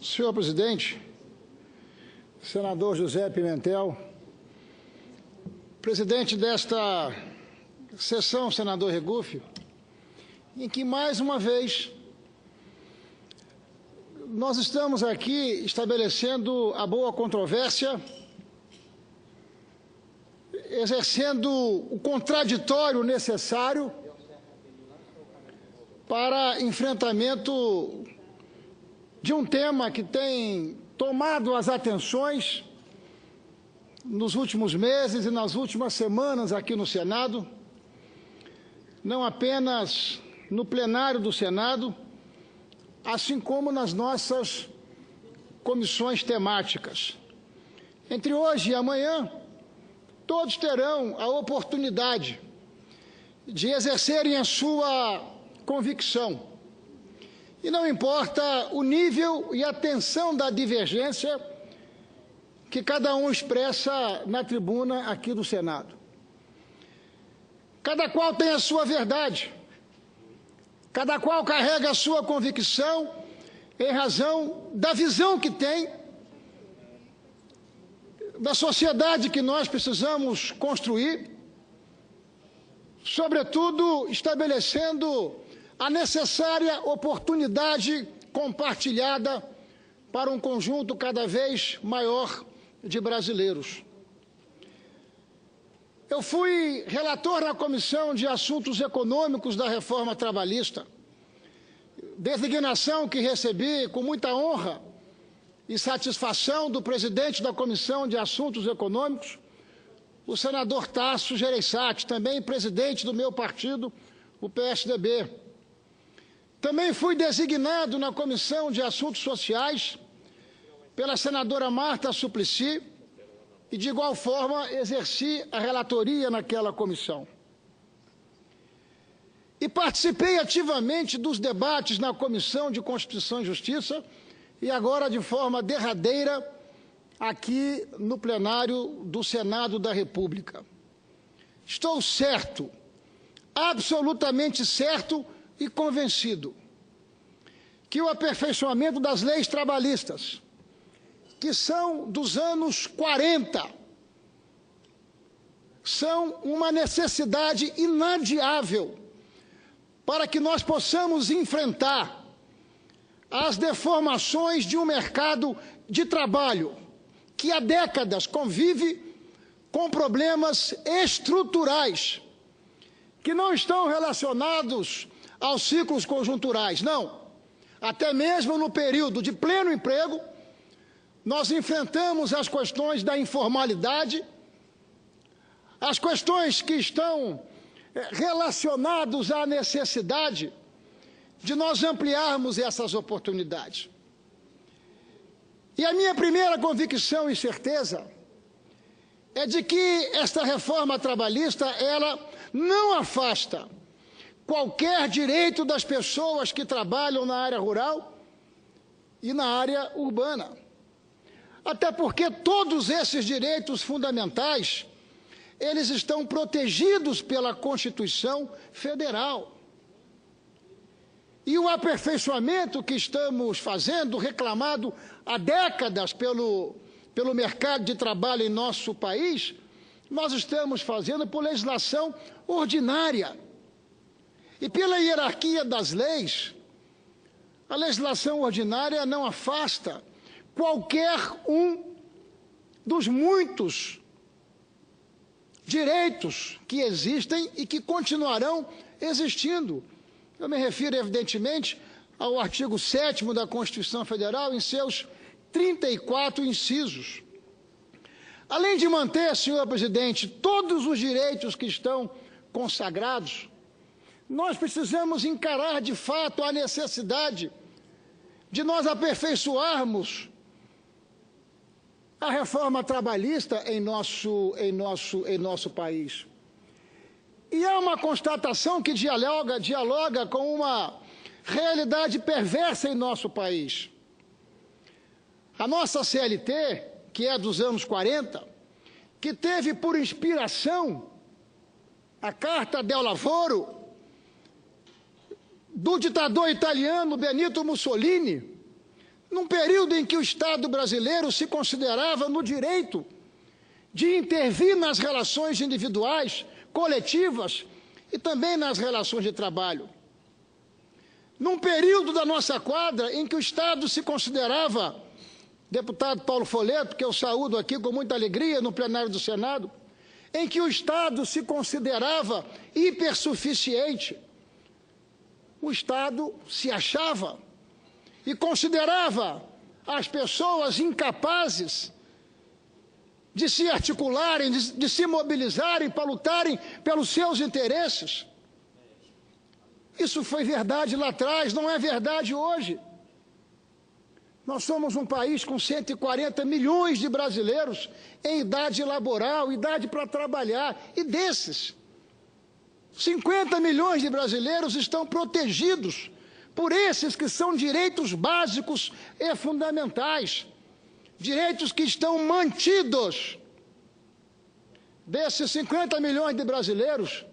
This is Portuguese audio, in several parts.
Senhor presidente, senador José Pimentel, presidente desta sessão, senador Regufe, em que, mais uma vez, nós estamos aqui estabelecendo a boa controvérsia, exercendo o contraditório necessário para enfrentamento de um tema que tem tomado as atenções nos últimos meses e nas últimas semanas aqui no Senado, não apenas no plenário do Senado, assim como nas nossas comissões temáticas. Entre hoje e amanhã, todos terão a oportunidade de exercerem a sua convicção. E não importa o nível e a tensão da divergência que cada um expressa na tribuna aqui do Senado. Cada qual tem a sua verdade, cada qual carrega a sua convicção em razão da visão que tem da sociedade que nós precisamos construir, sobretudo estabelecendo a necessária oportunidade compartilhada para um conjunto cada vez maior de brasileiros. Eu fui relator na Comissão de Assuntos Econômicos da Reforma Trabalhista, designação que recebi com muita honra e satisfação do presidente da Comissão de Assuntos Econômicos, o senador Tasso Gereissati, também presidente do meu partido, o PSDB. Também fui designado na Comissão de Assuntos Sociais pela senadora Marta Suplicy e, de igual forma, exerci a relatoria naquela comissão. E participei ativamente dos debates na Comissão de Constituição e Justiça e agora, de forma derradeira, aqui no plenário do Senado da República. Estou certo, absolutamente certo e convencido que o aperfeiçoamento das leis trabalhistas, que são dos anos 40, são uma necessidade inadiável para que nós possamos enfrentar as deformações de um mercado de trabalho que há décadas convive com problemas estruturais que não estão relacionados aos ciclos conjunturais, não. Até mesmo no período de pleno emprego, nós enfrentamos as questões da informalidade, as questões que estão relacionadas à necessidade de nós ampliarmos essas oportunidades. E a minha primeira convicção e certeza é de que esta reforma trabalhista, ela não afasta qualquer direito das pessoas que trabalham na área rural e na área urbana. Até porque todos esses direitos fundamentais, eles estão protegidos pela Constituição Federal. E o aperfeiçoamento que estamos fazendo, reclamado há décadas pelo mercado de trabalho em nosso país, nós estamos fazendo por legislação ordinária. E pela hierarquia das leis, a legislação ordinária não afasta qualquer um dos muitos direitos que existem e que continuarão existindo. Eu me refiro, evidentemente, ao artigo 7º da Constituição Federal, em seus 34 incisos. Além de manter, senhor presidente, todos os direitos que estão consagrados, nós precisamos encarar, de fato, a necessidade de nós aperfeiçoarmos a reforma trabalhista em nosso país. E há uma constatação que dialoga com uma realidade perversa em nosso país. A nossa CLT, que é dos anos 40, que teve por inspiração a Carta del Lavoro do ditador italiano Benito Mussolini, num período em que o Estado brasileiro se considerava no direito de intervir nas relações individuais, coletivas e também nas relações de trabalho. Num período da nossa quadra em que o Estado se considerava, deputado Paulo Folleto, que eu saúdo aqui com muita alegria no plenário do Senado, em que o Estado se considerava hipersuficiente, o Estado se achava e considerava as pessoas incapazes de se articularem, de se mobilizarem para lutarem pelos seus interesses. Isso foi verdade lá atrás, não é verdade hoje. Nós somos um país com 140 milhões de brasileiros em idade laboral, idade para trabalhar, e desses, 50 milhões de brasileiros estão protegidos por esses que são direitos básicos e fundamentais, direitos que estão mantidos. Desses 50 milhões de brasileiros,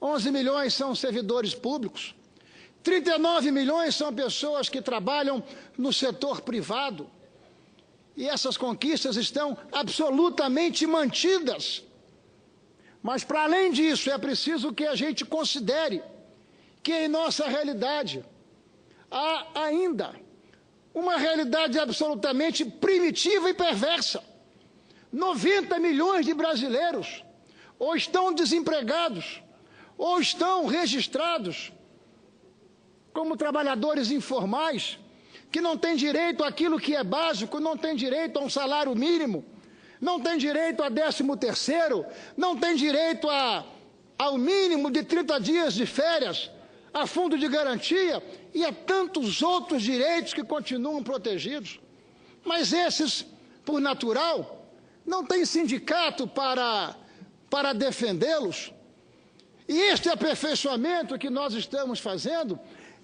11 milhões são servidores públicos, 39 milhões são pessoas que trabalham no setor privado. E essas conquistas estão absolutamente mantidas. Mas, para além disso, é preciso que a gente considere que em nossa realidade há ainda uma realidade absolutamente primitiva e perversa. 90 milhões de brasileiros ou estão desempregados ou estão registrados como trabalhadores informais, que não têm direito àquilo que é básico, não têm direito a um salário mínimo, não têm direito a 13º, não têm direito ao mínimo de 30 dias de férias, a fundo de garantia e a tantos outros direitos que continuam protegidos. Mas esses, por natural, não têm sindicato para defendê-los. E este aperfeiçoamento que nós estamos fazendo,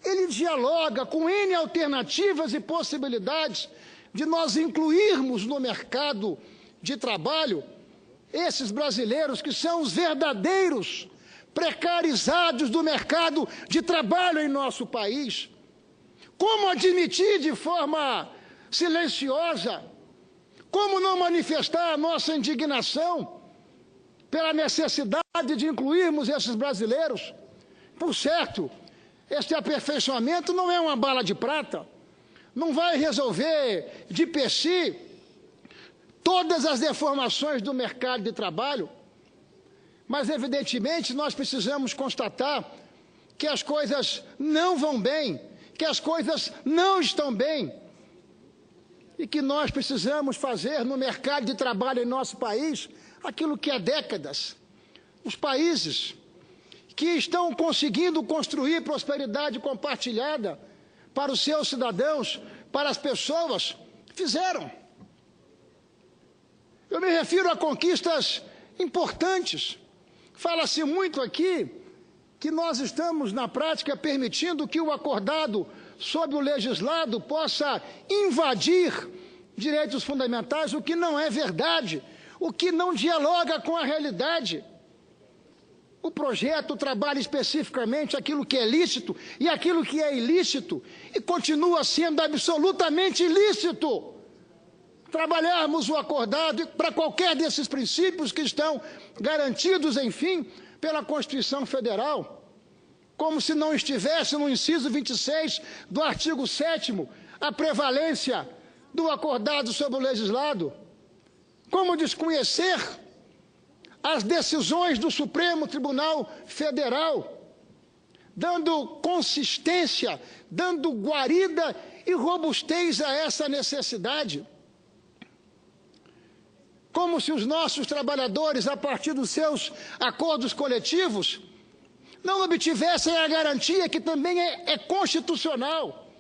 ele dialoga com N alternativas e possibilidades de nós incluirmos no mercado de trabalho esses brasileiros que são os verdadeiros precarizados do mercado de trabalho em nosso país. Como admitir de forma silenciosa, como não manifestar a nossa indignação pela necessidade de incluirmos esses brasileiros? Por certo, este aperfeiçoamento não é uma bala de prata, não vai resolver de per si todas as deformações do mercado de trabalho, mas evidentemente nós precisamos constatar que as coisas não vão bem, que as coisas não estão bem, e que nós precisamos fazer no mercado de trabalho em nosso país aquilo que há décadas os países que estão conseguindo construir prosperidade compartilhada para os seus cidadãos, para as pessoas, fizeram. Eu me refiro a conquistas importantes. Fala-se muito aqui que nós estamos, na prática, permitindo que o acordado sobre o legislado possa invadir direitos fundamentais, o que não é verdade, o que não dialoga com a realidade. O projeto trabalha especificamente aquilo que é lícito e aquilo que é ilícito, e continua sendo absolutamente ilícito trabalharmos o acordado para qualquer desses princípios que estão garantidos, enfim, pela Constituição Federal, como se não estivesse no inciso 26 do artigo 7º a prevalência do acordado sobre o legislado. Como desconhecer as decisões do Supremo Tribunal Federal, dando consistência, dando guarida e robustez a essa necessidade. Como se os nossos trabalhadores, a partir dos seus acordos coletivos, não obtivessem a garantia que também é constitucional,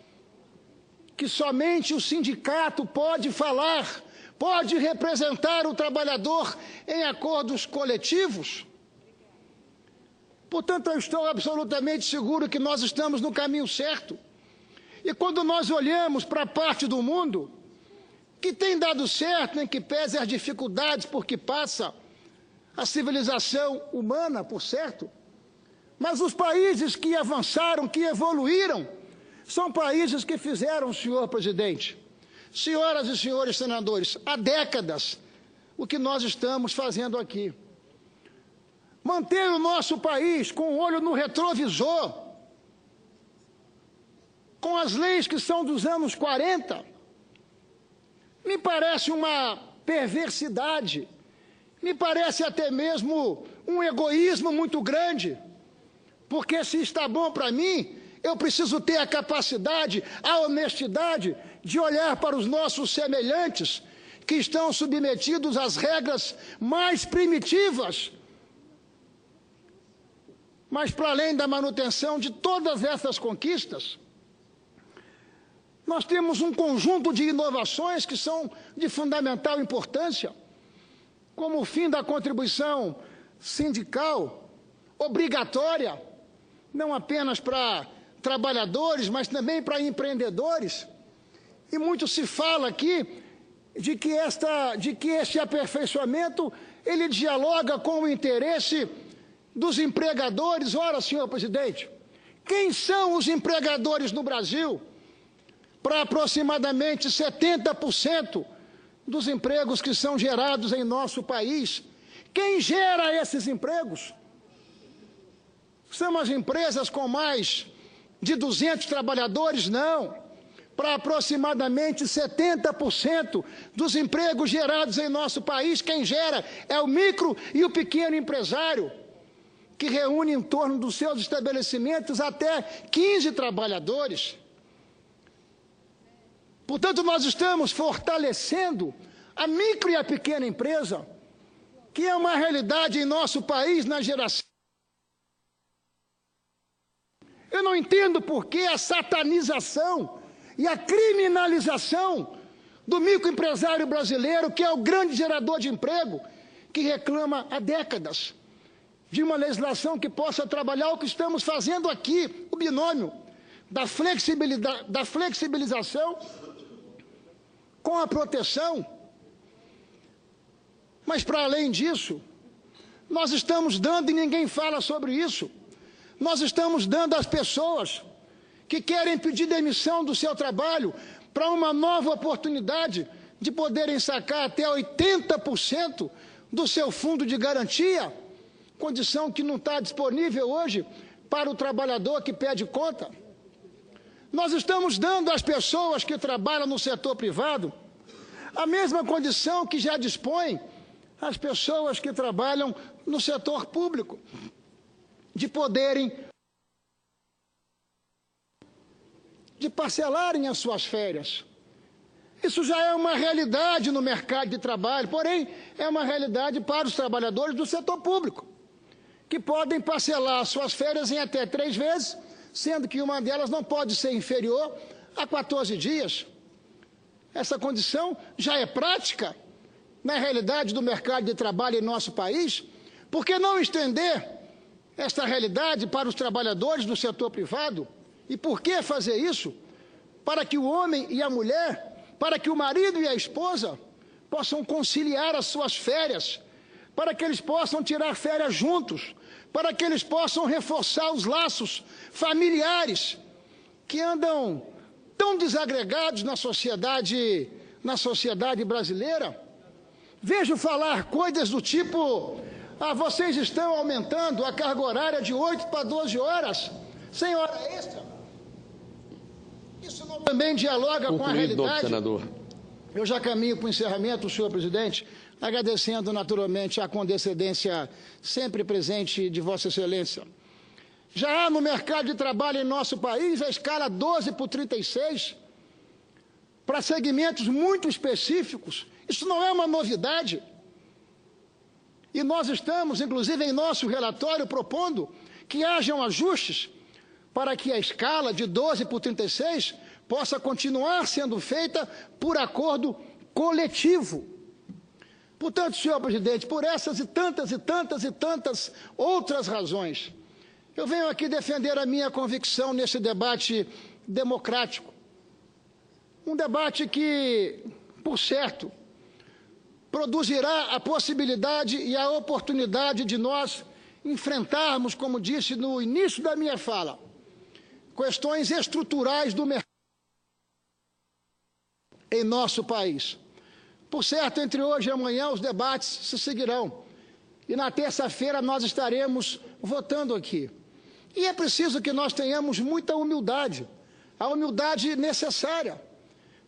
que somente o sindicato pode falar, pode representar o trabalhador em acordos coletivos. Portanto, eu estou absolutamente seguro que nós estamos no caminho certo. E quando nós olhamos para a parte do mundo que tem dado certo, em que pese as dificuldades por que passa a civilização humana, por certo, mas os países que avançaram, que evoluíram, São países que fizeram, senhor presidente, senhoras e senhores senadores, há décadas, o que nós estamos fazendo aqui. Manter o nosso país com o olho no retrovisor, com as leis que são dos anos 40, me parece uma perversidade, me parece até mesmo um egoísmo muito grande, porque se está bom para mim, eu preciso ter a capacidade, a honestidade de olhar para os nossos semelhantes que estão submetidos às regras mais primitivas. Mas, para além da manutenção de todas essas conquistas, nós temos um conjunto de inovações que são de fundamental importância, como o fim da contribuição sindical obrigatória, não apenas para trabalhadores, mas também para empreendedores. E muito se fala aqui de que este aperfeiçoamento, ele dialoga com o interesse dos empregadores. Ora, senhor presidente, quem são os empregadores no Brasil? Para aproximadamente 70% dos empregos que são gerados em nosso país. Quem gera esses empregos? São as empresas com mais de 200 trabalhadores? Não. Para aproximadamente 70% dos empregos gerados em nosso país, quem gera é o micro e o pequeno empresário, que reúne em torno dos seus estabelecimentos até 15 trabalhadores. Portanto, nós estamos fortalecendo a micro e a pequena empresa, que é uma realidade em nosso país na geração. Eu não entendo por que a satanização e a criminalização do microempresário brasileiro, que é o grande gerador de emprego, que reclama há décadas de uma legislação que possa trabalhar o que estamos fazendo aqui, o binômio da flexibilização com a proteção. Mas, para além disso, nós estamos dando, e ninguém fala sobre isso, nós estamos dando às pessoas que querem pedir demissão do seu trabalho para uma nova oportunidade de poderem sacar até 80% do seu fundo de garantia, condição que não está disponível hoje para o trabalhador que pede conta. Nós estamos dando às pessoas que trabalham no setor privado a mesma condição que já dispõe às pessoas que trabalham no setor público, de poderem, de parcelarem as suas férias. Isso já é uma realidade no mercado de trabalho, porém é uma realidade para os trabalhadores do setor público, que podem parcelar suas férias em até 3 vezes, sendo que uma delas não pode ser inferior a 14 dias. Essa condição já é prática na realidade do mercado de trabalho em nosso país. Por que não estender esta realidade para os trabalhadores do setor privado? E por que fazer isso? Para que o homem e a mulher, para que o marido e a esposa possam conciliar as suas férias, para que eles possam tirar férias juntos, para que eles possam reforçar os laços familiares que andam tão desagregados na sociedade brasileira. Vejo falar coisas do tipo: vocês estão aumentando a carga horária de 8 para 12 horas, sem hora extra. Isso não também dialoga com a realidade? Senador. Eu já caminho para o encerramento, senhor presidente, agradecendo naturalmente a condescendência sempre presente de Vossa Excelência. Já há no mercado de trabalho em nosso país a escala 12/36, para segmentos muito específicos. Isso não é uma novidade. E nós estamos, inclusive em nosso relatório, propondo que hajam ajustes para que a escala de 12/36 possa continuar sendo feita por acordo coletivo. Portanto, senhor presidente, por essas e tantas outras razões, eu venho aqui defender a minha convicção nesse debate democrático. Um debate que, por certo, produzirá a possibilidade e a oportunidade de nós enfrentarmos, como disse no início da minha fala, questões estruturais do mercado em nosso país. Por certo, entre hoje e amanhã os debates se seguirão. E na terça-feira nós estaremos votando aqui. E é preciso que nós tenhamos muita humildade, a humildade necessária.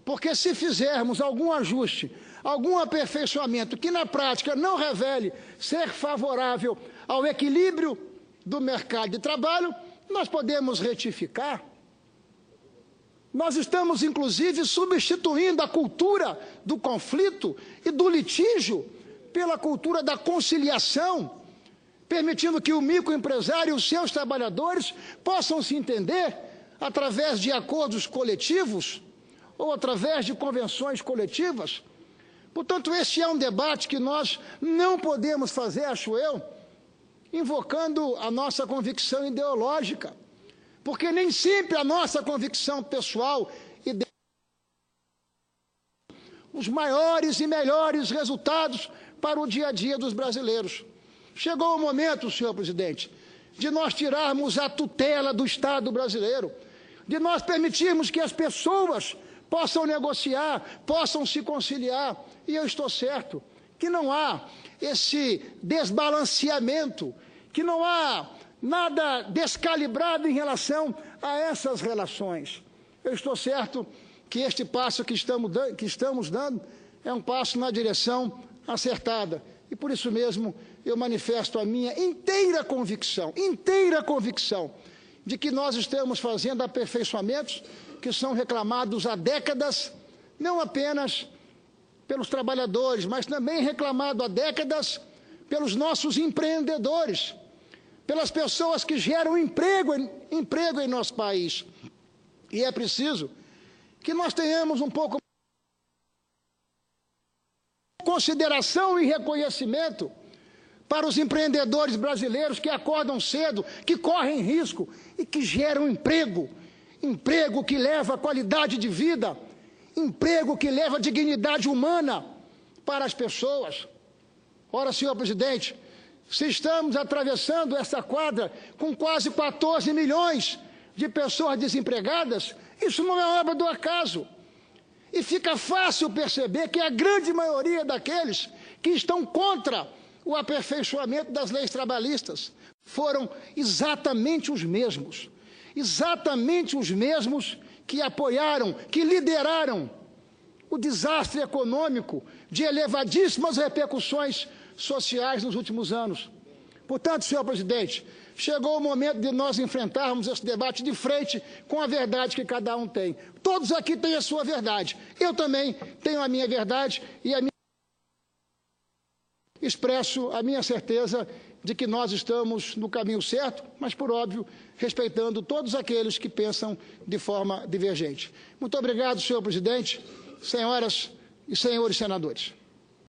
Porque se fizermos algum ajuste, algum aperfeiçoamento que na prática não revele ser favorável ao equilíbrio do mercado de trabalho, nós podemos retificar. Nós estamos, inclusive, substituindo a cultura do conflito e do litígio pela cultura da conciliação, permitindo que o microempresário e os seus trabalhadores possam se entender através de acordos coletivos ou através de convenções coletivas. Portanto, este é um debate que nós não podemos fazer, acho eu, invocando a nossa convicção ideológica, porque nem sempre a nossa convicção pessoal os maiores e melhores resultados para o dia a dia dos brasileiros. Chegou o momento, senhor presidente, de nós tirarmos a tutela do Estado brasileiro, de nós permitirmos que as pessoas possam negociar, possam se conciliar. E eu estou certo que não há esse desbalanceamento, que não há nada descalibrado em relação a essas relações. Eu estou certo que este passo que estamos dando é um passo na direção acertada. E por isso mesmo eu manifesto a minha inteira convicção de que nós estamos fazendo aperfeiçoamentos que são reclamados há décadas, não apenas pelos trabalhadores, mas também reclamado há décadas pelos nossos empreendedores, pelas pessoas que geram emprego em nosso país. E é preciso que nós tenhamos um pouco de consideração e reconhecimento para os empreendedores brasileiros que acordam cedo, que correm risco e que geram emprego que leva qualidade de vida, emprego que leva dignidade humana para as pessoas. Ora, senhor presidente, se estamos atravessando essa quadra com quase 14 milhões de pessoas desempregadas, isso não é obra do acaso. E fica fácil perceber que a grande maioria daqueles que estão contra o aperfeiçoamento das leis trabalhistas foram exatamente os mesmos que apoiaram, que lideraram o desastre econômico de elevadíssimas repercussões sociais nos últimos anos. Portanto, senhor presidente, chegou o momento de nós enfrentarmos esse debate de frente com a verdade que cada um tem. Todos aqui têm a sua verdade. Eu também tenho a minha verdade e expresso a minha certeza de que nós estamos no caminho certo, mas, por óbvio, respeitando todos aqueles que pensam de forma divergente. Muito obrigado, senhor presidente, senhoras e senhores senadores.